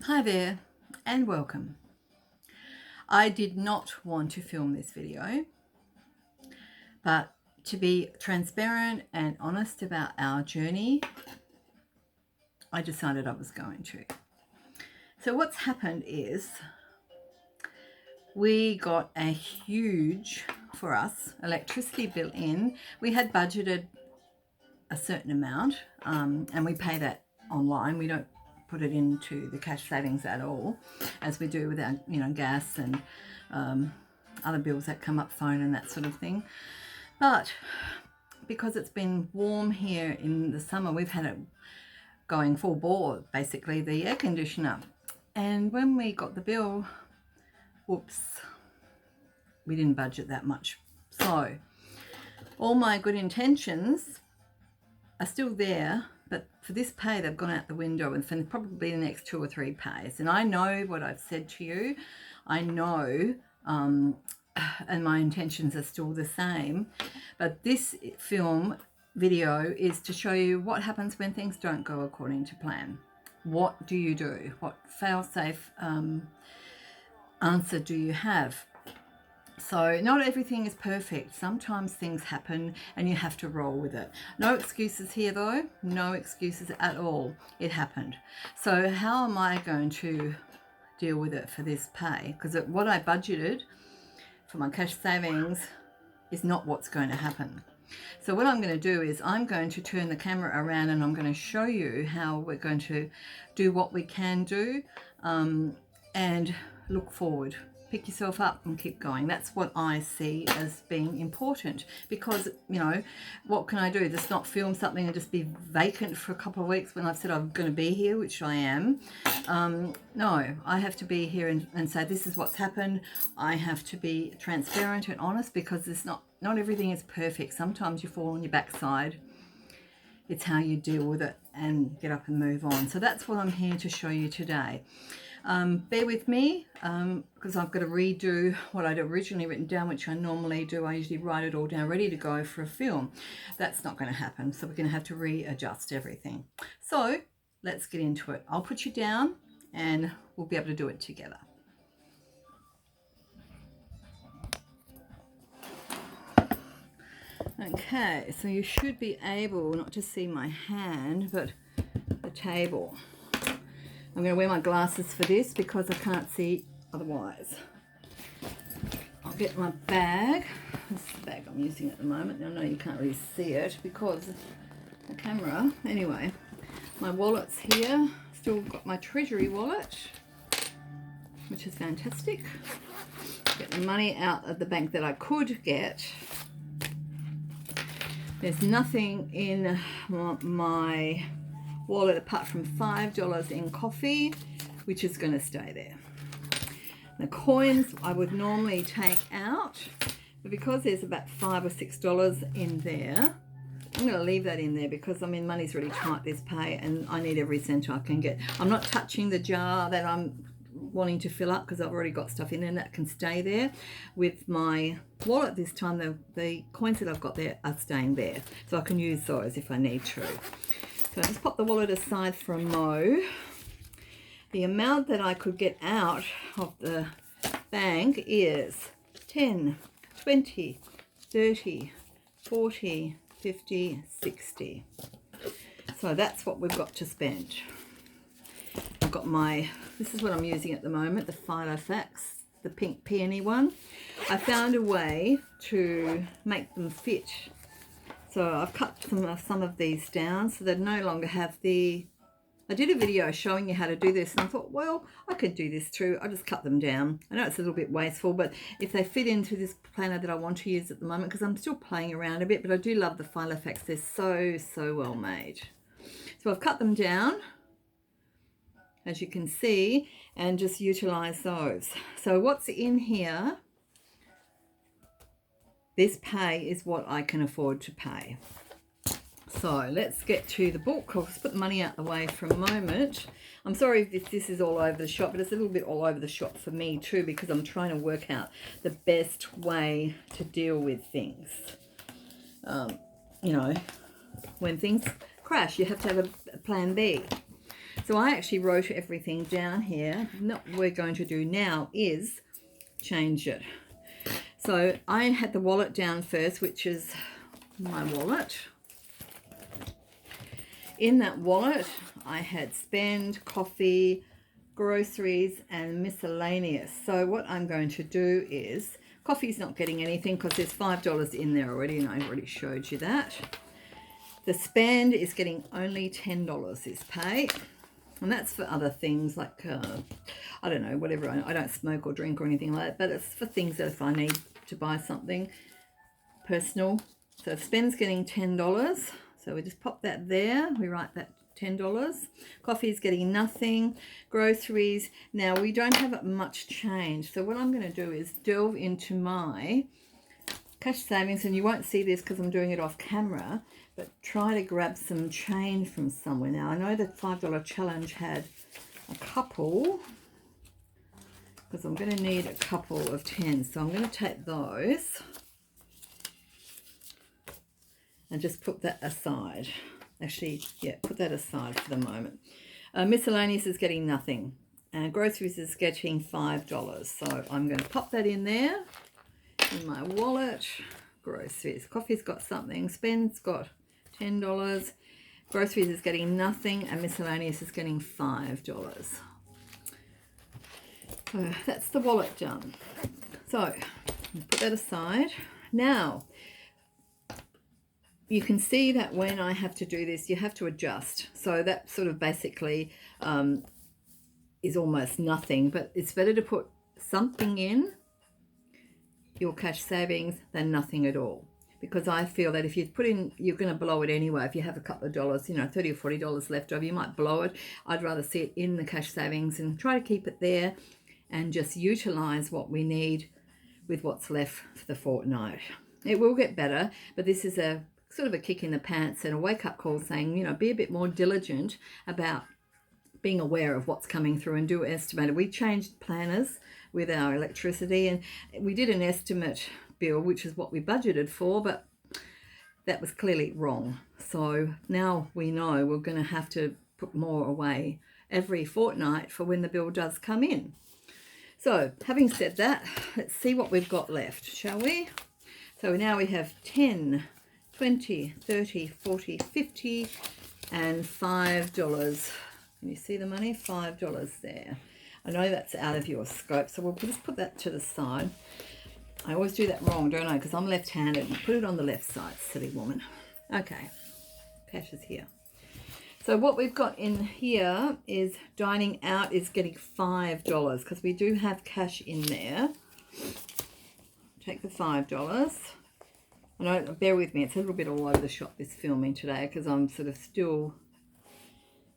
Hi there and welcome. I did not want to film this video, but to be transparent and honest about our journey, I decided I was going to. So what's happened is we got a huge, for us, electricity bill in. We had budgeted a certain amount and we pay that online. We don't put it into the cash savings at all, as we do with our gas and other bills that come up, phone and that sort of thing. But because it's been warm here in the summer, we've had it going full bore, basically, the air conditioner. And when we got the bill, whoops, we didn't budget that much. So all my good intentions are still there, but for this pay they've gone out the window, and for probably the next 2 or 3 pays. And I know what I've said to you, I know, and my intentions are still the same, but this video is to show you what happens when things don't go according to plan. What do you do? What fail-safe answer do you have? So not everything is perfect. Sometimes things happen and you have to roll with it. No excuses here though, no excuses at all. It happened. So how am I going to deal with it for this pay? Because what I budgeted for my cash savings is not what's going to happen. So what I'm going to do is I'm going to turn the camera around and I'm going to show you how we're going to do what we can do and look forward. Pick yourself up and keep going. That's what I see as being important, because what can I do? Just not film something and just be vacant for a couple of weeks when I've said I'm going to be here, which I am. No, I have to be here and say this is what's happened. I have to be transparent and honest, because it's not everything is perfect. Sometimes you fall on your backside. It's how you deal with it and get up and move on. So that's what I'm here to show you today. Bear with me because I've got to redo what I'd originally written down, which I normally do. I usually write it all down ready to go for a film. That's not going to happen, so we're going to have to readjust everything. So let's get into it. I'll put you down and we'll be able to do it together. Okay, so you should be able not to see my hand, but the table. I'm going to wear my glasses for this because I can't see otherwise. I'll get my bag. This is the bag I'm using at the moment. I know you can't really see it because of the camera. Anyway, my wallet's here. Still got my treasury wallet, which is fantastic. Get the money out of the bank that I could get. There's nothing in my wallet apart from $5 in coffee, which is going to stay there. The coins I would normally take out, but because there's about $5 or $6 in there, I'm going to leave that in there because money's really tight this pay and I need every cent I can get. I'm not touching the jar that I'm wanting to fill up because I've already got stuff in there, and that can stay there. With my wallet this time, the coins that I've got there are staying there, so I can use those if I need to. So let's pop the wallet aside for a mo. The amount that I could get out of the bank is 10, 20, 30, 40, 50, 60. So that's what we've got to spend. I've got this is what I'm using at the moment, the Filofax, the pink peony one. I found a way to make them fit. So I've cut some of these down so they no longer have I did a video showing you how to do this, and I thought, well, I could do this too. I just cut them down. I know it's a little bit wasteful, but if they fit into this planner that I want to use at the moment, because I'm still playing around a bit, but I do love the Filofax. They're so well made. So I've cut them down, as you can see, and just utilize those. So what's in here, this pay is what I can afford to pay. So let's get to the book. I'll just put the money out the way for a moment. I'm sorry if this is all over the shop, but it's a little bit all over the shop for me too, because I'm trying to work out the best way to deal with things. When things crash, you have to have a plan B. So I actually wrote everything down here. What we're going to do now is change it. So I had the wallet down first, which is my wallet. In that wallet, I had spend, coffee, groceries, and miscellaneous. So what I'm going to do is, coffee's not getting anything because there's $5 in there already, and I already showed you that. The spend is getting only $10 is paid. And that's for other things like, I don't know, whatever. I don't smoke or drink or anything like that, but it's for things that if I need to buy something personal. So spend's getting $10. So we just pop that there. We write that $10. Coffee is getting nothing. Groceries. Now we don't have much change. So what I'm going to do is delve into my cash savings, and you won't see this because I'm doing it off camera, but try to grab some change from somewhere. Now I know the $5 challenge had a couple, because I'm going to need a couple of 10s. So I'm going to take those and just put that aside. Actually, yeah, put that aside for the moment. Miscellaneous is getting nothing. And groceries is getting $5. So I'm going to pop that in there in my wallet. Groceries. Coffee's got something. Spend's got $10. Groceries is getting nothing. And miscellaneous is getting $5. So that's the wallet done. So put that aside. Now, you can see that when I have to do this, you have to adjust. So that sort of basically is almost nothing, but it's better to put something in your cash savings than nothing at all. Because I feel that if you put in, you're going to blow it anyway. If you have a couple of dollars, you know, $30 or $40 left over, you might blow it. I'd rather see it in the cash savings and try to keep it there and just utilize what we need with what's left for the fortnight. It will get better, but this is a sort of a kick in the pants and a wake-up call saying, you know, be a bit more diligent about being aware of what's coming through and do estimate. We changed planners with our electricity, and we did an estimate bill, which is what we budgeted for, but that was clearly wrong. So now we know we're going to have to put more away every fortnight for when the bill does come in. So having said that, let's see what we've got left, shall we? So now we have 10, 20, 30, 40, 50, and $5. Can you see the money? $5 there. I know that's out of your scope, so we'll just put that to the side. I always do that wrong, don't I? Because I'm left-handed. Put it on the left side, silly woman. Okay, cash is here. So what we've got in here is dining out is getting $5 because we do have cash in there. Take the $5. I know, bear with me, it's a little bit all over the shop, this filming today, because I'm sort of still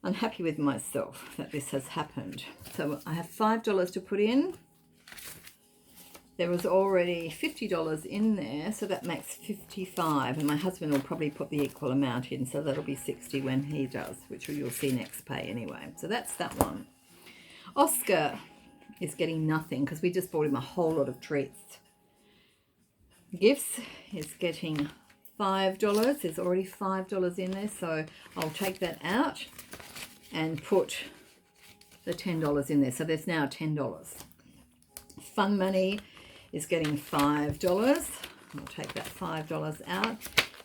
unhappy with myself that this has happened. So I have $5 to put in. There was already $50 in there, so that makes 55, and my husband will probably put the equal amount in, so that'll be 60 when he does, which you'll see next pay anyway. So that's that one. Oscar is getting nothing because we just bought him a whole lot of treats. Gifts is getting $5. There's already $5 in there, so I'll take that out and put the $10 in there. So there's now $10. Fun money is getting $5. I'll take that $5 out,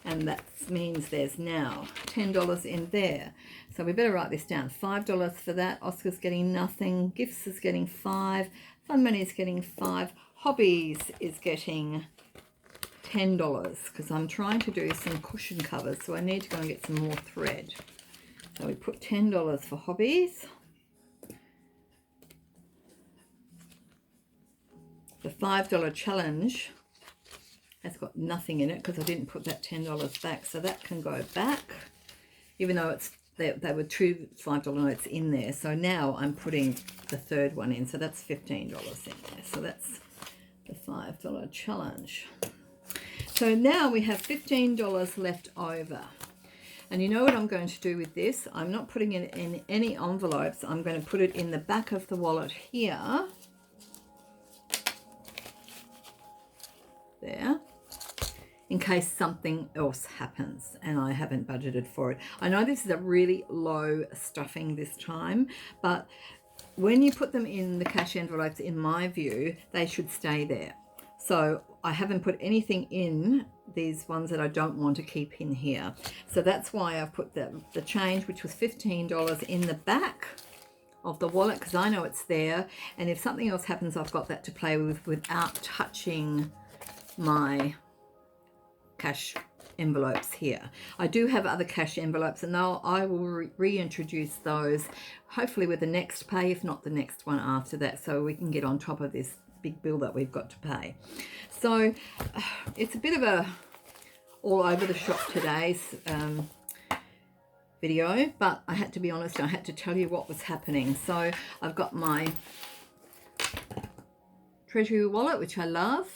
and that means there's now $10 in there. So we better write this down. $5 for that. Oscar's getting nothing. Gifts is getting $5. Fun money is getting $5. Hobbies is getting $10 because I'm trying to do some cushion covers, so I need to go and get some more thread. So we put $10 for hobbies. The $5 challenge has got nothing in it because I didn't put that $10 back, so that can go back, even though it's they were two $5 notes in there. So now I'm putting the third one in, so that's $15 in there. So that's the $5 challenge. So now we have $15 left over. And you know what I'm going to do with this? I'm not putting it in any envelopes. I'm going to put it in the back of the wallet here. There. in case something else happens and I haven't budgeted for it. I know this is a really low stuffing this time, but when you put them in the cash envelopes, in my view, they should stay there. So I haven't put anything in these ones that I don't want to keep in here. So that's why I've put the change, which was $15, in the back of the wallet, because I know it's there, and if something else happens, I've got that to play with without touching my cash envelopes here. I do have other cash envelopes, and I will reintroduce those hopefully with the next pay, if not the next one after that, so we can get on top of this big bill that we've got to pay. So it's a bit of a all over the shop today's video, but I had to be honest, I had to tell you what was happening. So I've got my Treasury wallet, which I love,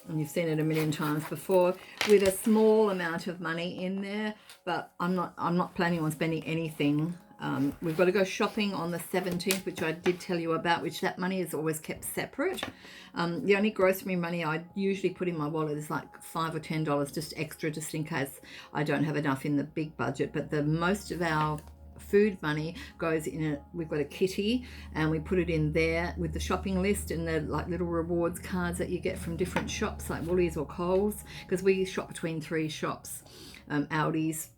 and you've seen it a million times before, with a small amount of money in there, but I'm not planning on spending anything. We've got to go shopping on the 17th, which I did tell you about, which that money is always kept separate. The only grocery money I usually put in my wallet is like $5 or $10, just extra, just in case I don't have enough in the big budget. But the most of our food money goes in we've got a kitty, and we put it in there with the shopping list and the like little rewards cards that you get from different shops like Woolies or Coles, because we shop between 3 shops, Aldi's,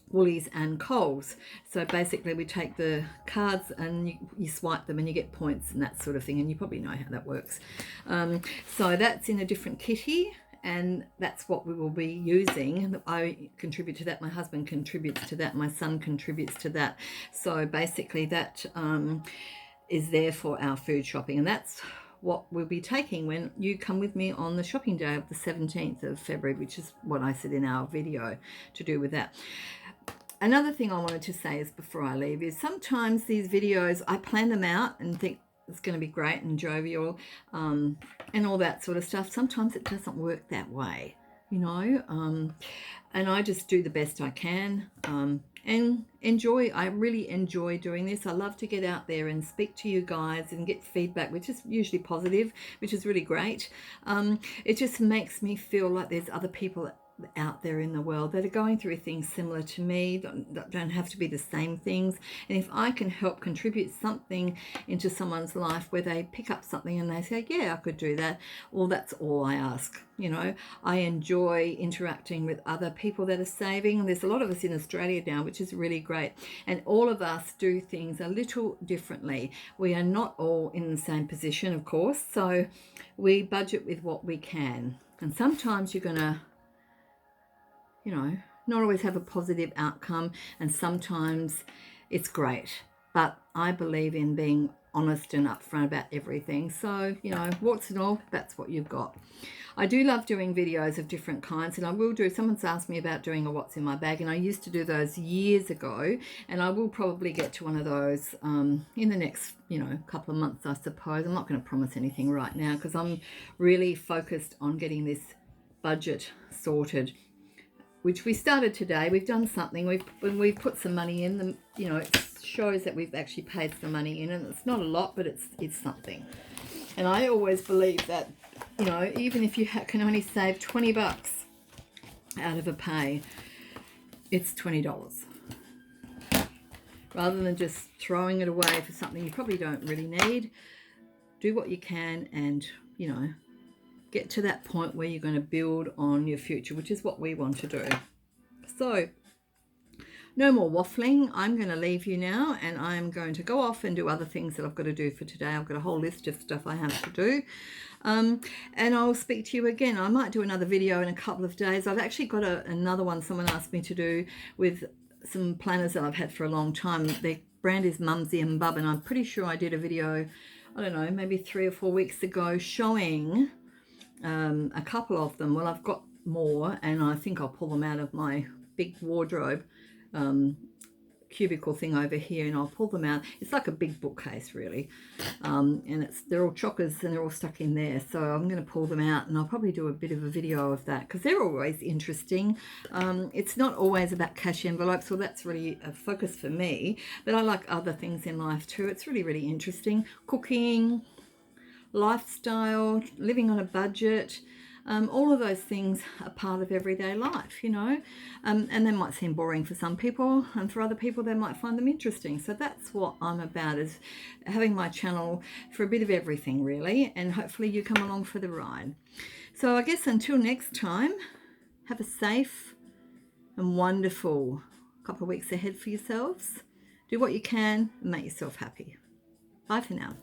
Woolies and Coles. So basically we take the cards and you swipe them and you get points and that sort of thing, and you probably know how that works. So that's in a different kitty, and that's what we will be using. I contribute to that, my husband contributes to that, my son contributes to that. So basically that is there for our food shopping, and that's what we'll be taking when you come with me on the shopping day of the 17th of February, which is what I said in our video to do with that. Another thing I wanted to say is before I leave is sometimes these videos, I plan them out and think it's going to be great and jovial and all that sort of stuff. Sometimes it doesn't work that way, you know, and I just do the best I can and enjoy. I really enjoy doing this. I love to get out there and speak to you guys and get feedback, which is usually positive, which is really great. It just makes me feel like there's other people out there in the world that are going through things similar to me, don't have to be the same things, and if I can help contribute something into someone's life where they pick up something and they say, yeah, I could do that, well, that's all I ask. You know, I enjoy interacting with other people that are saving. There's a lot of us in Australia now, which is really great, and all of us do things a little differently. We are not all in the same position, of course, so we budget with what we can, and sometimes you're gonna, you know, not always have a positive outcome, and sometimes it's great. But I believe in being honest and upfront about everything. So, you know, warts and all, that's what you've got. I do love doing videos of different kinds, and I will do, someone's asked me about doing a what's in my bag, and I used to do those years ago, and I will probably get to one of those in the next, you know, couple of months, I suppose. I'm not going to promise anything right now because I'm really focused on getting this budget sorted, which we started today. We've done something. We've put some money in them. You know, it shows that we've actually paid some money in, and it's not a lot, but it's something. And I always believe that, you know, even if you can only save $20 out of a pay, it's $20. Rather than just throwing it away for something you probably don't really need, do what you can, and, you know, get to that point where you're going to build on your future, which is what we want to do. So no more waffling. I'm going to leave you now, and I'm going to go off and do other things that I've got to do for today. I've got a whole list of stuff I have to do, and I'll speak to you again. I might do another video in a couple of days. I've actually got another one someone asked me to do with some planners that I've had for a long time. Their brand is Mumsy and Bub, and I'm pretty sure I did a video, I don't know, maybe 3 or 4 weeks ago, showing a couple of them. Well, I've got more, and I think I'll pull them out of my big wardrobe cubicle thing over here, and I'll pull them out. It's like a big bookcase, really, and they're all chockers and they're all stuck in there, so I'm going to pull them out, and I'll probably do a bit of a video of that because they're always interesting. It's not always about cash envelopes, well, that's really a focus for me, but I like other things in life too. It's really, really interesting. Cooking, lifestyle, living on a budget, All of those things are part of everyday life, you know, and they might seem boring for some people, and for other people they might find them interesting. So that's what I'm about, is having my channel for a bit of everything really, and hopefully you come along for the ride. So I guess until next time, have a safe and wonderful couple of weeks ahead for yourselves. Do what you can and make yourself happy. Bye for now.